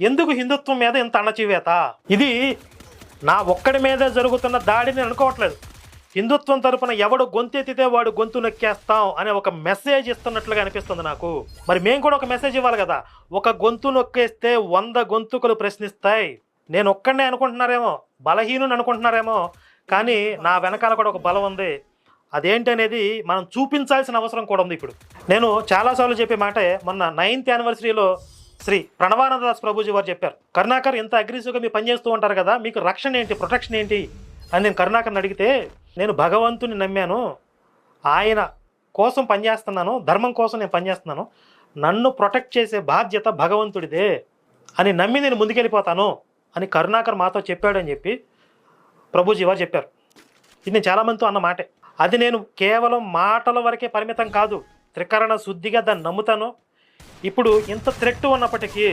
ఎందుకు హిందుత్వం మీద ఇంత అణచివేత? ఇది నా ఒక్కడి మీదే జరుగుతున్న దాడిని అనుకోవట్లేదు. హిందుత్వం తరపున ఎవడు గొంతెత్తితే వాడు గొంతు నొక్కేస్తాం అనే ఒక మెసేజ్ ఇస్తున్నట్లుగా అనిపిస్తుంది నాకు. మరి మేము కూడా ఒక మెసేజ్ ఇవ్వాలి కదా. ఒక గొంతు నొక్కేస్తే 100 గొంతుకులు ప్రశ్నిస్తాయి. నేను ఒక్కడనే అనుకుంటున్నారేమో, బలహీనుని అనుకుంటున్నారేమో, కానీ నా వెనకాల కూడా ఒక బలం ఉంది. అదేంటి అనేది మనం చూపించాల్సిన అవసరం కూడా ఉంది. ఇప్పుడు నేను చాలాసార్లు చెప్పే మాటే, మొన్న 9th యానివర్సరీలో శ్రీ ప్రణవానందదాస్ ప్రభుజీ వారు చెప్పారు, కరుణాకర్ ఇంత అగ్రెసివ్గా మీరు పనిచేస్తూ ఉంటారు కదా, మీకు రక్షణ ఏంటి, ప్రొటెక్షన్ ఏంటి అని నేను కరుణాకర్ని అడిగితే, నేను భగవంతుని నమ్మాను, ఆయన కోసం పనిచేస్తున్నాను, ధర్మం కోసం నేను పనిచేస్తున్నాను, నన్ను ప్రొటెక్ట్ చేసే బాధ్యత భగవంతుడిదే అని నమ్మి నేను ముందుకెళ్ళిపోతాను అని కరుణాకర్ మాతో చెప్పాడని చెప్పి ప్రభుజీ వారు చెప్పారు. ఇది నేను చాలామందితో అన్న మాటే. అది నేను కేవలం మాటల వరకే పరిమితం కాదు, త్రికరణ శుద్ధిగా దాన్ని నమ్ముతాను. ఇప్పుడు ఇంత థ్రెట్ ఉన్నప్పటికీ